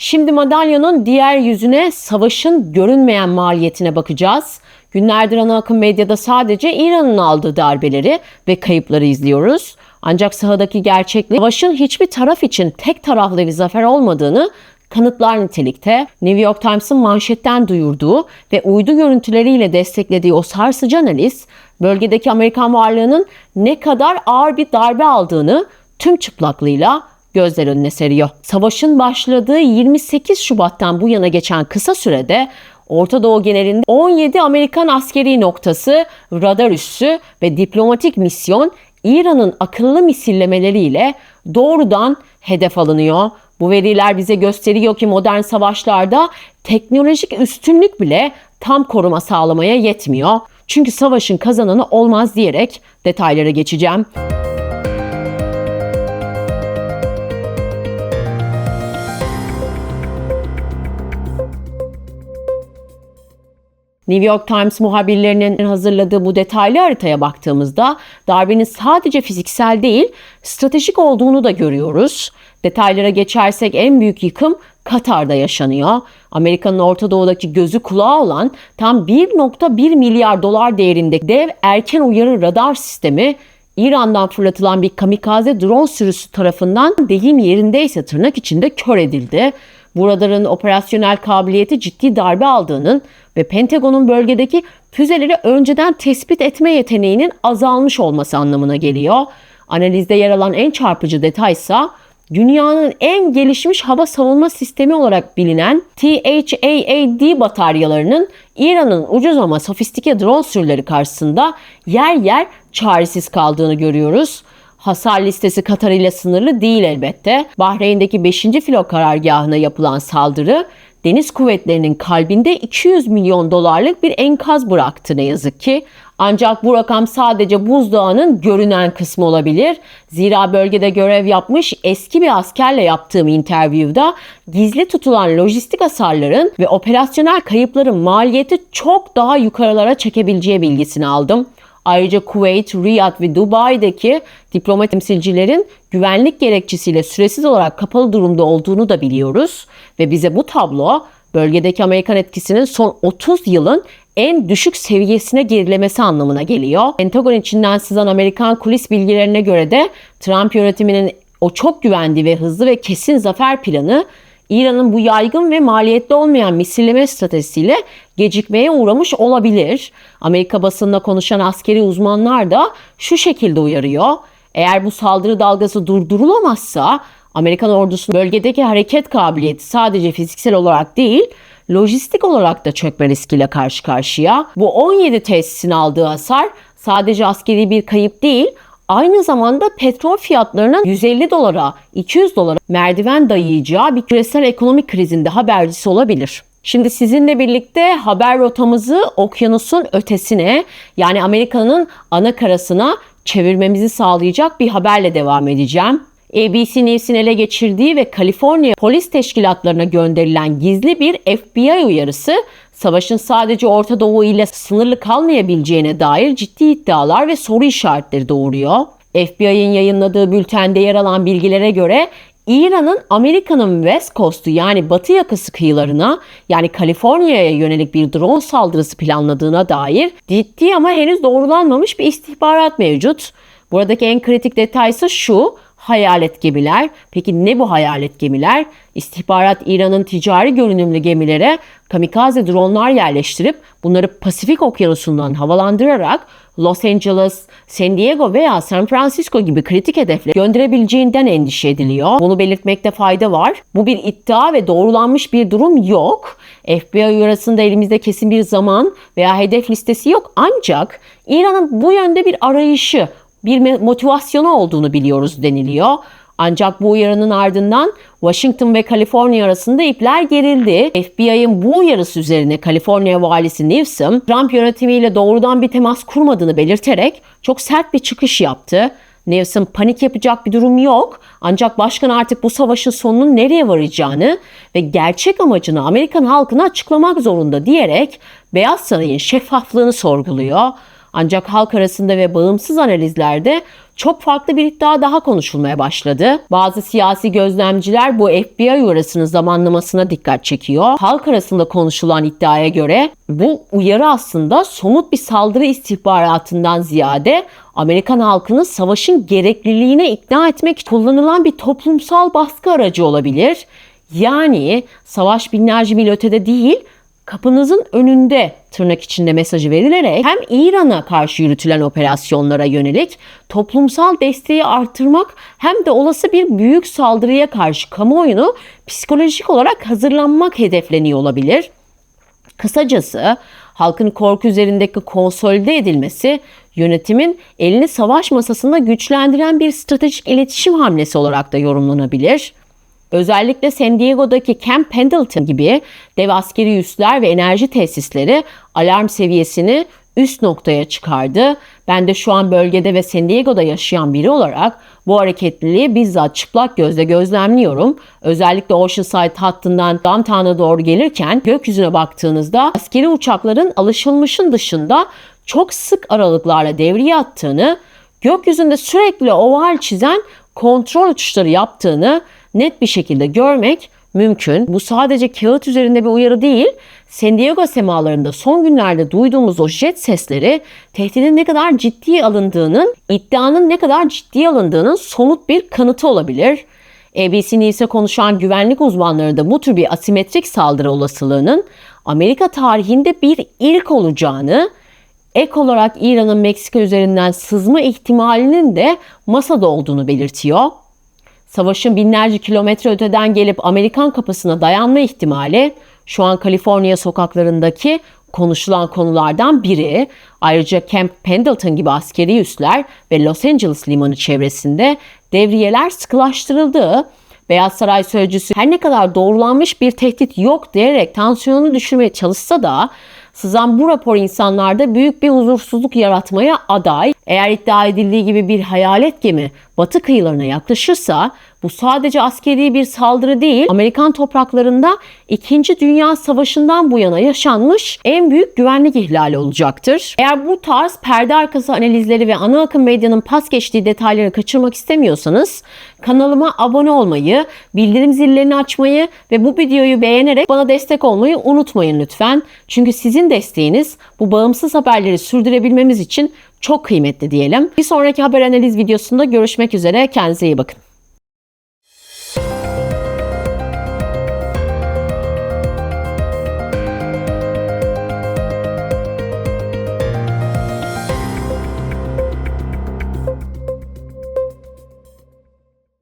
Şimdi madalyonun diğer yüzüne, savaşın görünmeyen maliyetine bakacağız. Günlerdir ana akım medyada sadece İran'ın aldığı darbeleri ve kayıpları izliyoruz. Ancak sahadaki gerçeklik savaşın hiçbir taraf için tek taraflı bir zafer olmadığını kanıtlar nitelikte. New York Times'ın manşetten duyurduğu ve uydu görüntüleriyle desteklediği o sarsıcı analiz, bölgedeki Amerikan varlığının ne kadar ağır bir darbe aldığını tüm çıplaklığıyla gözler önüne seriyor. Savaşın başladığı 28 Şubat'tan bu yana geçen kısa sürede Orta Doğu genelinde 17 Amerikan askeri noktası, radar üssü ve diplomatik misyon İran'ın akıllı misillemeleriyle doğrudan hedef alınıyor. Bu veriler bize gösteriyor ki modern savaşlarda teknolojik üstünlük bile tam koruma sağlamaya yetmiyor. Çünkü savaşın kazananı olmaz diyerek detaylara geçeceğim. New York Times muhabirlerinin hazırladığı bu detaylı haritaya baktığımızda darbenin sadece fiziksel değil, stratejik olduğunu da görüyoruz. Detaylara geçersek en büyük yıkım Katar'da yaşanıyor. Amerika'nın Orta Doğu'daki gözü kulağı olan tam 1,1 milyar dolar değerinde dev erken uyarı radar sistemi İran'dan fırlatılan bir kamikaze drone sürüsü tarafından deyim yerindeyse tırnak içinde kör edildi. Bu radarın operasyonel kabiliyeti ciddi darbe aldığının ve Pentagon'un bölgedeki füzeleri önceden tespit etme yeteneğinin azalmış olması anlamına geliyor. Analizde yer alan en çarpıcı detaysa dünyanın en gelişmiş hava savunma sistemi olarak bilinen THAAD bataryalarının İran'ın ucuz ama sofistike drone sürüleri karşısında yer yer çaresiz kaldığını görüyoruz. Hasar listesi Katar ile sınırlı değil elbette. Bahreyn'deki 5. filo karargahına yapılan saldırı deniz kuvvetlerinin kalbinde 200 milyon dolarlık bir enkaz bıraktı ne yazık ki. Ancak bu rakam sadece buzdağının görünen kısmı olabilir. Zira bölgede görev yapmış eski bir askerle yaptığım interview'da gizli tutulan lojistik hasarların ve operasyonel kayıpların maliyeti çok daha yukarılara çekebileceği bilgisini aldım. Ayrıca Kuveyt, Riyad ve Dubai'deki diplomat temsilcilerin güvenlik gerekçesiyle süresiz olarak kapalı durumda olduğunu da biliyoruz. Ve bize bu tablo bölgedeki Amerikan etkisinin son 30 yılın en düşük seviyesine gerilemesi anlamına geliyor. Pentagon içinden sızan Amerikan kulis bilgilerine göre de Trump yönetiminin o çok güvendiği ve hızlı ve kesin zafer planı İran'ın bu yaygın ve maliyetli olmayan misilleme stratejisiyle gecikmeye uğramış olabilir. Amerika basınında konuşan askeri uzmanlar da şu şekilde uyarıyor. Eğer bu saldırı dalgası durdurulamazsa Amerikan ordusunun bölgedeki hareket kabiliyeti sadece fiziksel olarak değil, lojistik olarak da çökme riskiyle karşı karşıya. Bu 17 tesisin aldığı hasar sadece askeri bir kayıp değil, aynı zamanda petrol fiyatlarının 150 dolara, 200 dolara merdiven dayayacağı bir küresel ekonomik krizinde habercisi olabilir. Şimdi sizinle birlikte haber rotamızı okyanusun ötesine, yani Amerika'nın ana karasına çevirmemizi sağlayacak bir haberle devam edeceğim. ABC News'in ele geçirdiği ve Kaliforniya polis teşkilatlarına gönderilen gizli bir FBI uyarısı, savaşın sadece Orta Doğu ile sınırlı kalmayabileceğine dair ciddi iddialar ve soru işaretleri doğuruyor. FBI'nin yayınladığı bültende yer alan bilgilere göre İran'ın Amerika'nın West Coast'u yani batı yakası kıyılarına, yani Kaliforniya'ya yönelik bir drone saldırısı planladığına dair ciddi ama henüz doğrulanmamış bir istihbarat mevcut. Buradaki en kritik detay ise şu: hayalet gemiler. Peki ne bu hayalet gemiler? İstihbarat İran'ın ticari görünümlü gemilere kamikaze dronlar yerleştirip bunları Pasifik Okyanusu'ndan havalandırarak Los Angeles, San Diego veya San Francisco gibi kritik hedeflere gönderebileceğinden endişe ediliyor. Bunu belirtmekte fayda var. Bu bir iddia ve doğrulanmış bir durum yok. FBI uyarısında elimizde kesin bir zaman veya hedef listesi yok. Ancak İran'ın bu yönde bir arayışı, bir motivasyonu olduğunu biliyoruz deniliyor. Ancak bu uyarının ardından Washington ve Kaliforniya arasında ipler gerildi. FBI'ın bu uyarısı üzerine Kaliforniya valisi Newsom, Trump yönetimiyle doğrudan bir temas kurmadığını belirterek çok sert bir çıkış yaptı. Newsom panik yapacak bir durum yok, ancak başkan artık bu savaşın sonunun nereye varacağını ve gerçek amacını Amerikan halkına açıklamak zorunda diyerek Beyaz Saray'ın şeffaflığını sorguluyor. Ancak halk arasında ve bağımsız analizlerde çok farklı bir iddia daha konuşulmaya başladı. Bazı siyasi gözlemciler bu FBI uyarısının zamanlamasına dikkat çekiyor. Halk arasında konuşulan iddiaya göre bu uyarı aslında somut bir saldırı istihbaratından ziyade Amerikan halkını savaşın gerekliliğine ikna etmek için kullanılan bir toplumsal baskı aracı olabilir. Yani savaş binlerce mil ötede değil, kapınızın önünde tırnak içinde mesajı verilerek hem İran'a karşı yürütülen operasyonlara yönelik toplumsal desteği artırmak hem de olası bir büyük saldırıya karşı kamuoyunu psikolojik olarak hazırlanmak hedefleniyor olabilir. Kısacası halkın korku üzerindeki konsolide edilmesi yönetimin elini savaş masasında güçlendiren bir stratejik iletişim hamlesi olarak da yorumlanabilir. Özellikle San Diego'daki Camp Pendleton gibi dev askeri üsler ve enerji tesisleri alarm seviyesini üst noktaya çıkardı. Ben de şu an bölgede ve San Diego'da yaşayan biri olarak bu hareketliliği bizzat çıplak gözle gözlemliyorum. Özellikle Oceanside hattından downtown'a doğru gelirken gökyüzüne baktığınızda askeri uçakların alışılmışın dışında çok sık aralıklarla devriye attığını, gökyüzünde sürekli oval çizen kontrol uçuşları yaptığını net bir şekilde görmek mümkün. Bu sadece kağıt üzerinde bir uyarı değil, San Diego semalarında son günlerde duyduğumuz o jet sesleri tehdidin ne kadar ciddiye alındığının, iddianın ne kadar ciddiye alındığının somut bir kanıtı olabilir. ABC News'e konuşan güvenlik uzmanları da bu tür bir asimetrik saldırı olasılığının Amerika tarihinde bir ilk olacağını, ek olarak İran'ın Meksika üzerinden sızma ihtimalinin de masada olduğunu belirtiyor. Savaşın binlerce kilometre öteden gelip Amerikan kapısına dayanma ihtimali şu an Kaliforniya sokaklarındaki konuşulan konulardan biri. Ayrıca Camp Pendleton gibi askeri üsler ve Los Angeles limanı çevresinde devriyeler sıkılaştırıldı. Beyaz Saray sözcüsü her ne kadar doğrulanmış bir tehdit yok diyerek tansiyonu düşürmeye çalışsa da sızan bu rapor insanlarda büyük bir huzursuzluk yaratmaya aday. Eğer iddia edildiği gibi bir hayalet gemi batı kıyılarına yaklaşırsa bu sadece askeri bir saldırı değil, Amerikan topraklarında 2. Dünya Savaşı'ndan bu yana yaşanmış en büyük güvenlik ihlali olacaktır. Eğer bu tarz perde arkası analizleri ve ana akım medyanın pas geçtiği detayları kaçırmak istemiyorsanız kanalıma abone olmayı, bildirim zillerini açmayı ve bu videoyu beğenerek bana destek olmayı unutmayın lütfen. Çünkü sizin desteğiniz bu bağımsız haberleri sürdürebilmemiz için çok kıymetli diyelim. Bir sonraki haber analiz videosunda görüşmek üzere. Kendinize iyi bakın.